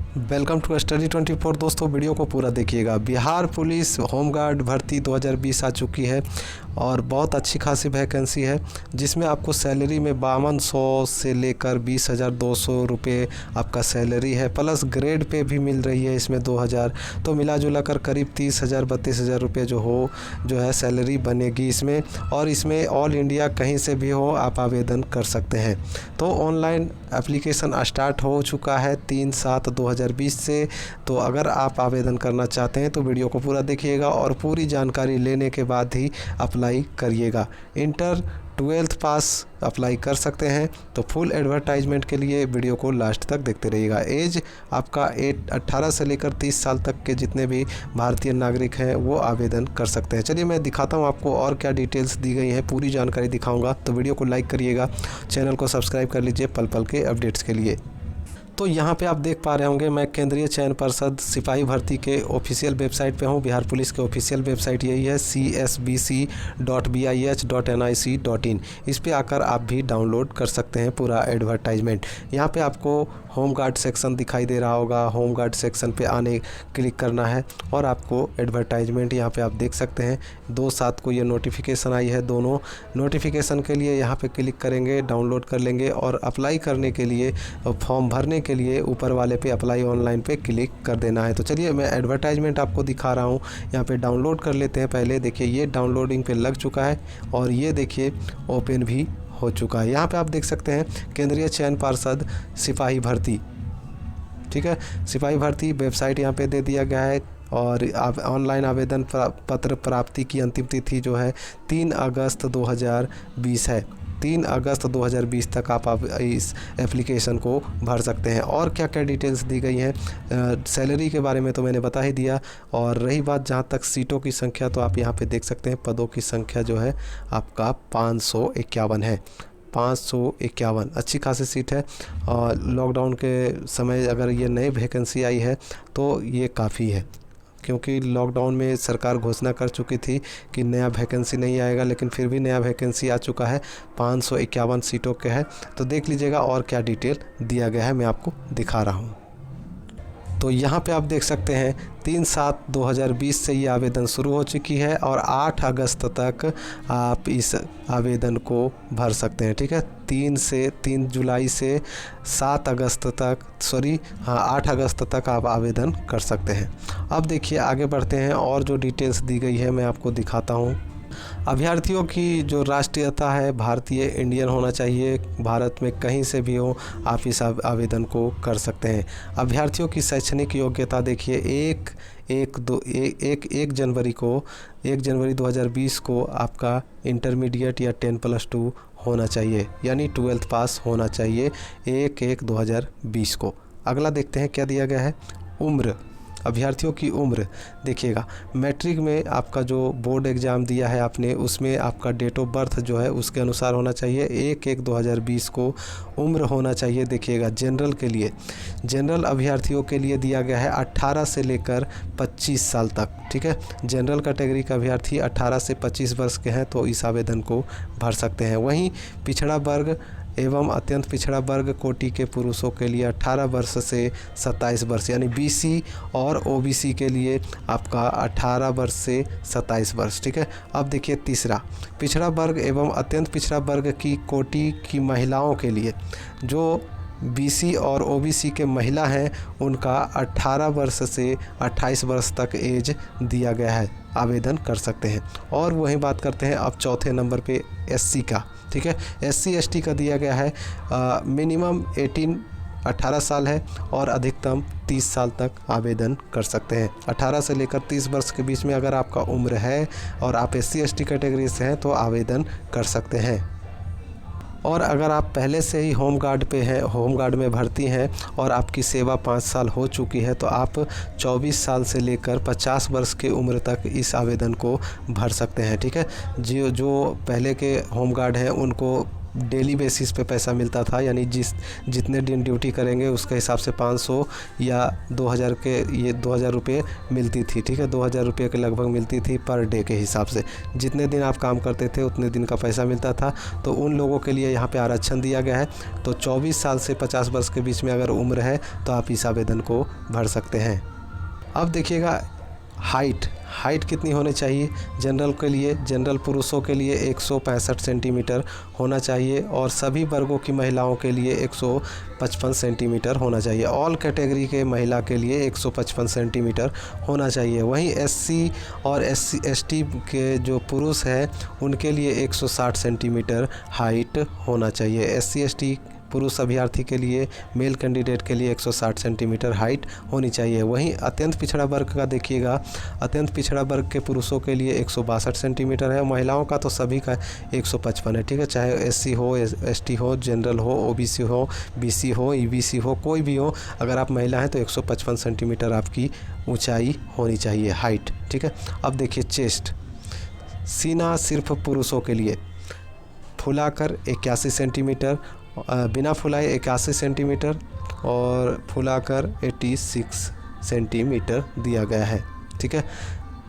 Welcome to study 24। दोस्तों video को पूरा देखिएगा। बिहार पुलिस होमगार्ड भर्ती 2020 आ चुकी है और बहुत अच्छी खासी वैकेंसी है, जिसमें आपको सैलरी में 5200 से लेकर 20,200 रुपये आपका सैलरी है, प्लस ग्रेड पे भी मिल रही है इसमें 2000, तो मिला जुला कर करीब 30,000 32,000 रुपये जो है सैलरी बनेगी इसमें। और इसमें ऑल इंडिया कहीं से भी हो आप आवेदन कर सकते हैं। तो ऑनलाइन एप्लीकेशन स्टार्ट हो चुका है 3/7/2020 से। तो अगर आप आवेदन करना चाहते हैं तो वीडियो को पूरा देखिएगा और पूरी जानकारी लेने के बाद ही अप्लाई करिएगा। इंटर 12th पास अप्लाई कर सकते हैं। तो फुल एडवर्टाइजमेंट के लिए वीडियो को लास्ट तक देखते रहिएगा। एज आपका 18 से लेकर 30 साल तक के जितने भी भारतीय नागरिक हैं वो आवेदन कर सकते हैं। चलिए मैं दिखाता हूँ आपको और क्या डिटेल्स दी गई हैं, पूरी जानकारी दिखाऊंगा। तो वीडियो को लाइक करिएगा, चैनल को सब्सक्राइब कर लीजिए पल पल के अपडेट्स के लिए। तो यहाँ पे आप देख पा रहे होंगे मैं केंद्रीय चयन परिषद सिपाही भर्ती के ऑफिशियल वेबसाइट पे हूँ। बिहार पुलिस के ऑफिशियल वेबसाइट यही है csbc.bis.nic.in। इस पे आकर आप भी डाउनलोड कर सकते हैं पूरा एडवर्टाइजमेंट। यहाँ पे आपको होमगार्ड सेक्शन दिखाई दे रहा होगा। होमगार्ड सेक्शन पे आने क्लिक करना है और आपको एडवर्टाइजमेंट यहाँ पे आप देख सकते हैं। 2/7 को ये नोटिफिकेशन आई है। दोनों नोटिफिकेशन के लिए यहाँ पे क्लिक करेंगे, डाउनलोड कर लेंगे और अप्लाई करने के लिए, फॉर्म भरने के लिए ऊपर वाले पे अप्लाई ऑनलाइन पे क्लिक कर देना है। तो चलिए मैं एडवर्टाइजमेंट आपको दिखा रहा हूँ। यहाँ पे डाउनलोड कर लेते हैं पहले। देखिए ये डाउनलोडिंग पे लग चुका है और ये देखिए ओपन भी हो चुका है। यहाँ पे आप देख सकते हैं केंद्रीय चयन परिषद सिपाही भर्ती, ठीक है, सिपाही भर्ती वेबसाइट यहाँ पे दे दिया गया है। और ऑनलाइन आवेदन पत्र प्राप्ति की अंतिम तिथि जो है 3 अगस्त 2020 है। 3 अगस्त 2020 तक आप इस एप्लीकेशन को भर सकते हैं। और क्या क्या डिटेल्स दी गई हैं, सैलरी के बारे में तो मैंने बता ही दिया। और रही बात जहां तक सीटों की संख्या, तो आप यहां पे देख सकते हैं पदों की संख्या जो है आपका 551 है। 551 अच्छी खासी सीट है। और लॉकडाउन के समय अगर ये नई वैकेंसी आई है तो ये काफ़ी है, क्योंकि लॉकडाउन में सरकार घोषणा कर चुकी थी कि नया वैकेंसी नहीं आएगा, लेकिन फिर भी नया वैकेंसी आ चुका है। 551 सीटों के है। तो देख लीजिएगा और क्या डिटेल दिया गया है, मैं आपको दिखा रहा हूँ। तो यहाँ पे आप देख सकते हैं 3/7/2020 से ये आवेदन शुरू हो चुकी है और 8 अगस्त तक आप इस आवेदन को भर सकते हैं, ठीक है। 3 जुलाई से 8 अगस्त तक आप आवेदन कर सकते हैं। अब देखिए आगे बढ़ते हैं और जो डिटेल्स दी गई है मैं आपको दिखाता हूँ। अभ्यर्थियों की जो राष्ट्रीयता है भारतीय इंडियन होना चाहिए। भारत में कहीं से भी हो आप इस आवेदन को कर सकते हैं। अभ्यर्थियों की शैक्षणिक योग्यता देखिए 1 जनवरी 2020 को आपका इंटरमीडिएट या 10+2 होना चाहिए, यानी 12th पास होना चाहिए 1/1/2020 को। अगला देखते हैं क्या दिया गया है। उम्र, अभ्यर्थियों की उम्र देखिएगा, मैट्रिक में आपका जो बोर्ड एग्ज़ाम दिया है आपने, उसमें आपका डेट ऑफ बर्थ जो है उसके अनुसार होना चाहिए। 1/1/2020 को उम्र होना चाहिए। देखिएगा जनरल के लिए, जनरल अभ्यर्थियों के लिए दिया गया है 18 से लेकर 25 साल तक, ठीक है। जनरल कैटेगरी का अभ्यर्थी 18 से 25 वर्ष के हैं तो इस आवेदन को भर सकते हैं। वहीं पिछड़ा वर्ग एवं अत्यंत पिछड़ा वर्ग कोटि के पुरुषों के लिए 18 वर्ष से 27 वर्ष, यानी बीसी और ओबीसी के लिए आपका 18 वर्ष से 27 वर्ष, ठीक है। अब देखिए तीसरा, पिछड़ा वर्ग एवं अत्यंत पिछड़ा वर्ग की कोटि की महिलाओं के लिए, जो बीसी और ओबीसी के महिला हैं उनका 18 वर्ष से 28 वर्ष तक एज दिया गया है, आवेदन कर सकते हैं। और वहीं बात करते हैं अब चौथे नंबर पे एससी का, ठीक है। एससी एसटी का दिया गया है मिनिमम 18 साल है और अधिकतम 30 साल तक आवेदन कर सकते हैं। 18 से लेकर 30 वर्ष के बीच में अगर आपका उम्र है और आप एससी एसटी कैटेगरी से हैं तो आवेदन कर सकते हैं। और अगर आप पहले से ही होमगार्ड पे हैं, होमगार्ड में भर्ती हैं और आपकी सेवा 5 साल हो चुकी है तो आप 24 साल से लेकर 50 वर्ष की उम्र तक इस आवेदन को भर सकते हैं, ठीक है। जो पहले के होमगार्ड हैं उनको डेली बेसिस पे पैसा मिलता था, यानी जितने दिन ड्यूटी करेंगे उसके हिसाब से 500 या 2000 के, ये 2000 रुपये मिलती थी, ठीक है, 2000 रुपये के लगभग मिलती थी पर डे के हिसाब से। जितने दिन आप काम करते थे उतने दिन का पैसा मिलता था। तो उन लोगों के लिए यहाँ पे आरक्षण दिया गया है। तो 24 साल से 50 वर्ष के बीच में अगर उम्र है तो आप इस आवेदन को भर सकते हैं। अब देखिएगा हाइट कितनी होनी चाहिए। जनरल के लिए, जनरल पुरुषों के लिए 165 सेंटीमीटर होना चाहिए और सभी वर्गों की महिलाओं के लिए 155 सेंटीमीटर होना चाहिए। ऑल कैटेगरी के महिला के लिए 155 सेंटीमीटर होना चाहिए। वहीं एससी और एसटी के जो पुरुष हैं उनके लिए 160 सेंटीमीटर हाइट होना चाहिए। एससी एसटी पुरुष अभ्यर्थी के लिए, मेल कैंडिडेट के लिए 160 सेंटीमीटर हाइट होनी चाहिए। वहीं अत्यंत पिछड़ा वर्ग का देखिएगा, अत्यंत पिछड़ा वर्ग के पुरुषों के लिए 162 सेंटीमीटर है। महिलाओं का तो सभी का 155 है, ठीक है, चाहे एससी हो, एसटी हो, जनरल हो, ओबीसी हो, बीसी हो, ईबीसी हो, कोई भी हो, अगर आप महिला हैं तो 155 सेंटीमीटर आपकी ऊंचाई होनी चाहिए, हाइट, ठीक है। अब देखिए चेस्ट, सीना सिर्फ पुरुषों के लिए फुलाकर 81 सेंटीमीटर, बिना फुलाए 81 सेंटीमीटर और फुलाकर 86 सेंटीमीटर दिया गया है, ठीक है।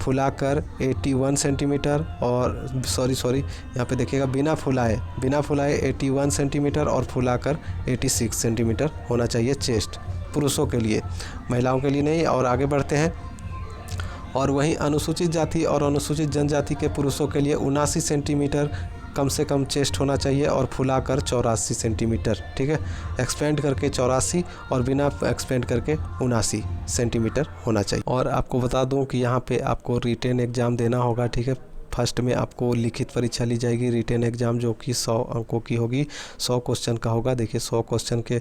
फुलाकर 81 सेंटीमीटर और सॉरी यहाँ पे देखिएगा बिना फुलाए 81 सेंटीमीटर और फुलाकर 86 सेंटीमीटर होना चाहिए चेस्ट, पुरुषों के लिए, महिलाओं के लिए नहीं। और आगे बढ़ते हैं। और वहीं अनुसूचित जाति और अनुसूचित जनजाति के पुरुषों के लिए 79 सेंटीमीटर कम से कम चेस्ट होना चाहिए और फुलाकर 84 सेंटीमीटर, ठीक है, एक्सपेंड करके 84 और बिना एक्सपेंड करके 79 सेंटीमीटर होना चाहिए। और आपको बता दूं कि यहाँ पे आपको रिटेन एग्ज़ाम देना होगा, ठीक है। फर्स्ट में आपको लिखित परीक्षा ली जाएगी, रिटेन एग्ज़ाम, जो कि 100 अंकों की होगी, 100 क्वेश्चन का होगा। देखिए 100 क्वेश्चन के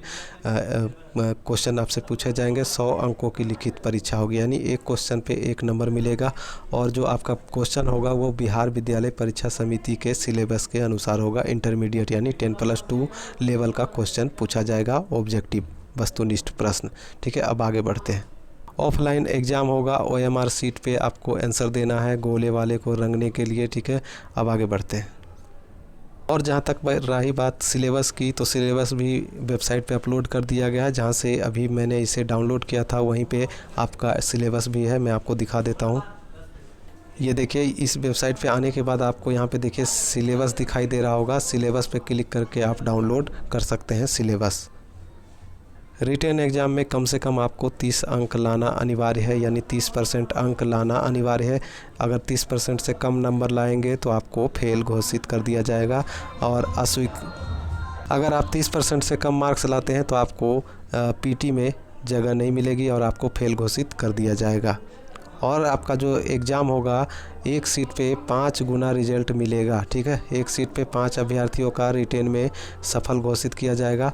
क्वेश्चन आपसे पूछे जाएंगे, 100 अंकों की लिखित परीक्षा होगी, यानी एक क्वेश्चन पे 1 नंबर मिलेगा। और जो आपका क्वेश्चन होगा वो बिहार विद्यालय परीक्षा समिति के सिलेबस के अनुसार होगा। इंटरमीडिएट यानी 10+2 लेवल का क्वेश्चन पूछा जाएगा, ऑब्जेक्टिव वस्तुनिष्ठ प्रश्न, ठीक है। अब आगे बढ़ते हैं। ऑफलाइन एग्ज़ाम होगा, OMR सीट पे आपको आंसर देना है गोले वाले को रंगने के लिए, ठीक है। अब आगे बढ़ते हैं। और जहाँ तक रही बात सिलेबस की, तो सिलेबस भी वेबसाइट पे अपलोड कर दिया गया है, जहाँ से अभी मैंने इसे डाउनलोड किया था वहीं पे आपका सिलेबस भी है। मैं आपको दिखा देता हूँ। ये देखिए, इस वेबसाइट पे आने के बाद आपको यहाँ पे देखिए सिलेबस दिखाई दे रहा होगा। सिलेबस पे क्लिक करके आप डाउनलोड कर सकते हैं सिलेबस। रिटेन एग्ज़ाम में कम से कम आपको 30 अंक लाना अनिवार्य है, यानी 30% अंक लाना अनिवार्य है। अगर 30% से कम नंबर लाएंगे तो आपको फेल घोषित कर दिया जाएगा। और अगर आप 30% से कम मार्क्स लाते हैं तो आपको पीटी में जगह नहीं मिलेगी और आपको फेल घोषित कर दिया जाएगा। और आपका जो एग्ज़ाम होगा, एक सीट पे 5 गुना रिजल्ट मिलेगा, ठीक है। एक सीट पे 5 अभ्यर्थियों का रिटेन में सफल घोषित किया जाएगा।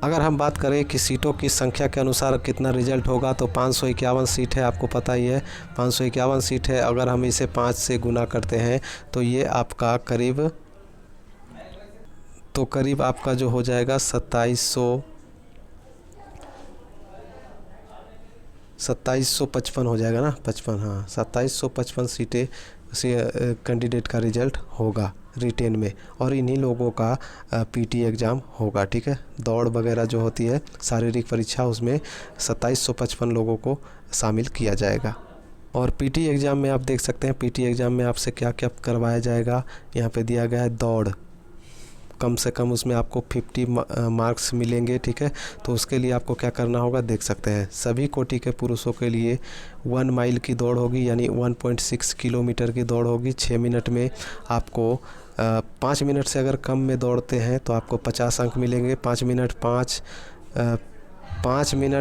अगर हम बात करें कि सीटों की संख्या के अनुसार कितना रिजल्ट होगा, तो 551 सीट है, आपको पता ही है 551 सीट है। अगर हम इसे 5 से गुना करते हैं तो ये आपका करीब आपका जो हो जाएगा 2755 हो जाएगा ना, 55, हाँ 2755 सीटें से कैंडिडेट का रिजल्ट होगा रिटेन में। और इन्हीं लोगों का पीटी एग्ज़ाम होगा, ठीक है। दौड़ वगैरह जो होती है, शारीरिक परीक्षा, उसमें 2755 लोगों को शामिल किया जाएगा। और पीटी एग्ज़ाम में आप देख सकते हैं, पीटी एग्ज़ाम में आपसे क्या क्या करवाया जाएगा। यहाँ पे दिया गया है दौड़, कम से कम उसमें आपको 50 मार्क्स मिलेंगे, ठीक है। तो उसके लिए आपको क्या करना होगा देख सकते हैं। सभी कोटि के पुरुषों के लिए 1 माइल की दौड़ होगी, यानी 1.6 किलोमीटर की दौड़ होगी 6 मिनट में। आपको 5 मिनट से अगर कम में दौड़ते हैं तो आपको 50 अंक मिलेंगे। 5 मिनट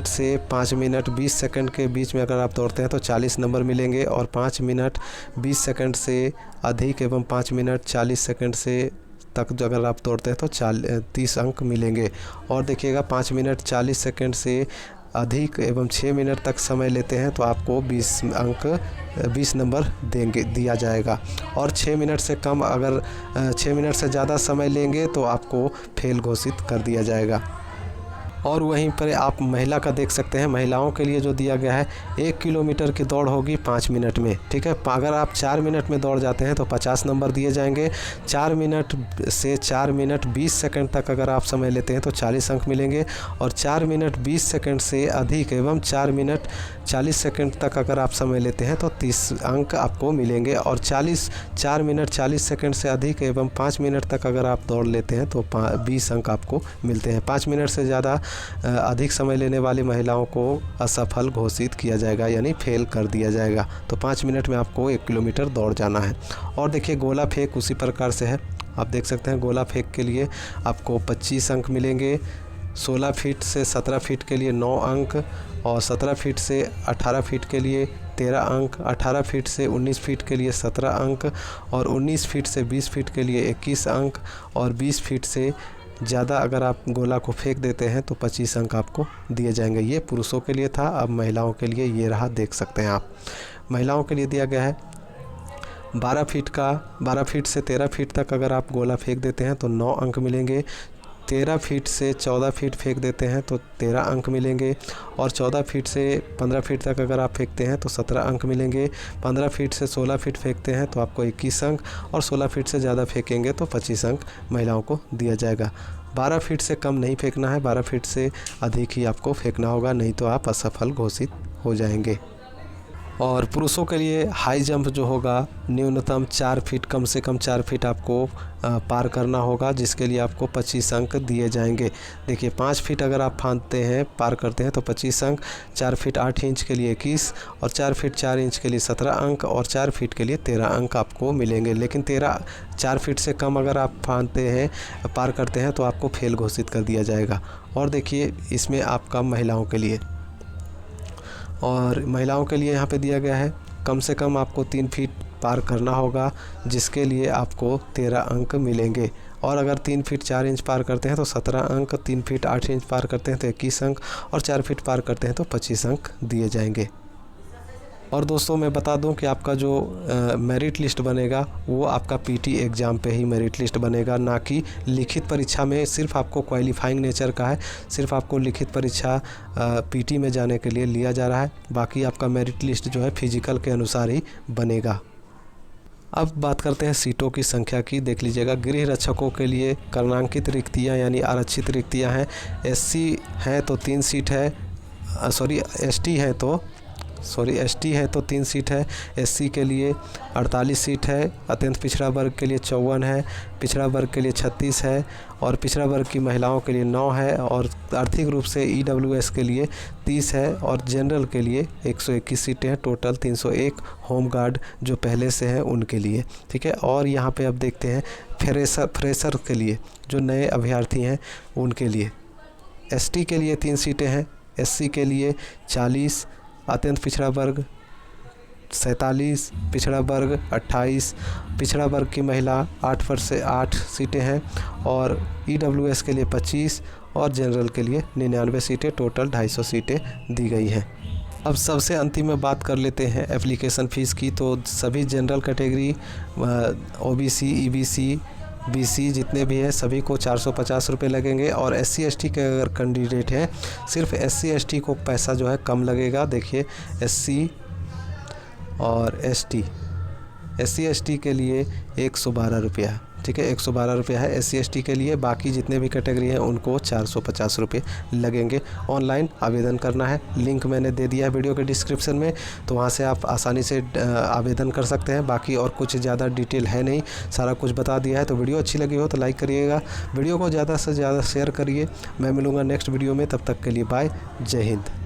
से 5 मिनट 20 सेकंड के बीच में अगर आप दौड़ते हैं तो 40 नंबर मिलेंगे। और 5 मिनट 20 सेकंड से अधिक एवं 5 मिनट 40 सेकंड से तक जो अगर आप दौड़ते हैं तो 30 अंक मिलेंगे। और देखिएगा 5 मिनट 40 सेकंड से अधिक एवं 6 मिनट तक समय लेते हैं तो आपको 20 नंबर दिया जाएगा। और 6 मिनट से कम, अगर 6 मिनट से ज़्यादा समय लेंगे तो आपको फेल घोषित कर दिया जाएगा। और वहीं पर आप महिला का देख सकते हैं, महिलाओं के लिए जो दिया गया है 1 किलोमीटर की दौड़ होगी 5 मिनट में, ठीक है। अगर आप 4 मिनट में दौड़ जाते हैं तो 50 नंबर दिए जाएंगे। 4 मिनट से 4 मिनट 20 सेकंड तक अगर आप समय लेते हैं तो 40 अंक मिलेंगे, और 4 मिनट 20 सेकंड से अधिक एवं 4 मिनट 40 सेकंड तक अगर आप समय लेते हैं तो 30 अंक आपको मिलेंगे, और 4 मिनट 40 सेकंड से अधिक एवं 5 मिनट तक अगर आप दौड़ लेते हैं तो 20 अंक आपको मिलते हैं। 5 मिनट से ज़्यादा अधिक समय लेने वाली महिलाओं को असफल घोषित किया जाएगा, यानी फेल कर दिया जाएगा। तो 5 मिनट में आपको 1 किलोमीटर दौड़ जाना है। और देखिए गोला फेंक उसी प्रकार से है, आप देख सकते हैं गोला फेंक के लिए आपको 25 अंक मिलेंगे। 16 फीट से 17 फीट के लिए 9 अंक, और 17 फीट से 18 फीट के लिए 13 अंक, 18 फीट से 19 फीट के लिए 17 अंक, और 19 फीट से 20 फीट के लिए 21 अंक, और 20 फीट से ज़्यादा अगर आप गोला को फेंक देते हैं तो 25 अंक आपको दिए जाएंगे। ये पुरुषों के लिए था। अब महिलाओं के लिए ये रहा, देख सकते हैं आप। महिलाओं के लिए दिया गया है 12 फीट से 13 फीट तक अगर आप गोला फेंक देते हैं तो 9 अंक मिलेंगे। 13 फीट से 14 फीट फेंक देते हैं तो 13 अंक मिलेंगे, और 14 फीट से 15 फीट तक अगर आप फेंकते हैं तो 17 अंक मिलेंगे। 15 फीट से 16 फीट फेंकते हैं तो आपको 21 अंक, और 16 फीट से ज़्यादा फेंकेंगे तो 25 अंक महिलाओं को दिया जाएगा। 12 फीट से कम नहीं फेंकना है, 12 फीट से अधिक ही आपको फेंकना होगा, नहीं तो आप असफल घोषित हो जाएंगे। और पुरुषों के लिए हाई जंप जो होगा न्यूनतम 4 फीट, कम से कम 4 फीट आपको पार करना होगा, जिसके लिए आपको 25 अंक दिए जाएंगे। देखिए 5 फीट अगर आप फांदते हैं, पार करते हैं तो 25 अंक, 4 फीट 8 इंच के लिए 21, और 4 फीट 4 इंच के लिए 17 अंक, और 4 फीट के लिए 13 अंक आपको मिलेंगे। लेकिन 4 फीट से कम अगर आप फांदते हैं, पार करते हैं तो आपको फेल घोषित कर दिया जाएगा। और देखिए इसमें आपका महिलाओं के लिए, और महिलाओं के लिए यहाँ पे दिया गया है कम से कम आपको 3 फीट पार करना होगा, जिसके लिए आपको 13 अंक मिलेंगे। और अगर 3 फीट 4 इंच पार करते हैं तो 17 अंक, 3 फीट 8 इंच पार करते हैं तो 21 अंक, और 4 फीट पार करते हैं तो 25 अंक दिए जाएंगे। और दोस्तों मैं बता दूं कि आपका जो मेरिट लिस्ट बनेगा वो आपका पीटी एग्ज़ाम पे ही मेरिट लिस्ट बनेगा, ना कि लिखित परीक्षा में। सिर्फ आपको क्वालिफाइंग नेचर का है, सिर्फ आपको लिखित परीक्षा पीटी में जाने के लिए लिया जा रहा है। बाकी आपका मेरिट लिस्ट जो है फिजिकल के अनुसार ही बनेगा। अब बात करते हैं सीटों की संख्या की। देख लीजिएगा, गृह रक्षकों के लिए कर्णांकित रिक्तियाँ यानी आरक्षित रिक्तियाँ हैं। एससी है तो 3 सीट है, एसटी है तो 3 सीट है। एससी के लिए 48 सीट है, अत्यंत पिछड़ा वर्ग के लिए 54 है, पिछड़ा वर्ग के लिए 36 है, और पिछड़ा वर्ग की महिलाओं के लिए 9 है, और आर्थिक रूप से ईडब्ल्यूएस के लिए 30 है, और जनरल के लिए 121 सीटें हैं। टोटल 301 होम गार्ड जो पहले से हैं उनके लिए, ठीक है। और यहाँ पे अब देखते हैं फ्रेशर के लिए, जो नए अभ्यर्थी हैं उनके लिए। एसटी के लिए 3 सीटें हैं, एससी के लिए 40, अत्यंत पिछड़ा वर्ग 47, पिछड़ा वर्ग 28, पिछड़ा वर्ग की महिला 8 सीटें हैं, और ईडब्ल्यूएस के लिए 25, और जनरल के लिए 99 सीटें। टोटल 250 सीटें दी गई हैं। अब सबसे अंतिम में बात कर लेते हैं एप्लीकेशन फ़ीस की। तो सभी general category, OBC, EBC, BC जितने भी हैं सभी को 450 रुपये लगेंगे, और एससी एसटी के अगर कैंडिडेट हैं, सिर्फ एससी एसटी को पैसा जो है कम लगेगा। देखिए एससी और एससी एसटी के लिए 112 रुपया, ठीक है, 112 रुपया है एससी एसटी के लिए। बाकी जितने भी कैटेगरी हैं उनको 450 रुपये लगेंगे। ऑनलाइन आवेदन करना है, लिंक मैंने दे दिया है वीडियो के डिस्क्रिप्शन में, तो वहाँ से आप आसानी से आवेदन कर सकते हैं। बाकी और कुछ ज़्यादा डिटेल है नहीं, सारा कुछ बता दिया है। तो वीडियो अच्छी लगी हो तो लाइक करिएगा, वीडियो को ज़्यादा से ज़्यादा शेयर करिए। मैं मिलूँगा नेक्स्ट वीडियो में, तब तक के लिए बाय, जय हिंद।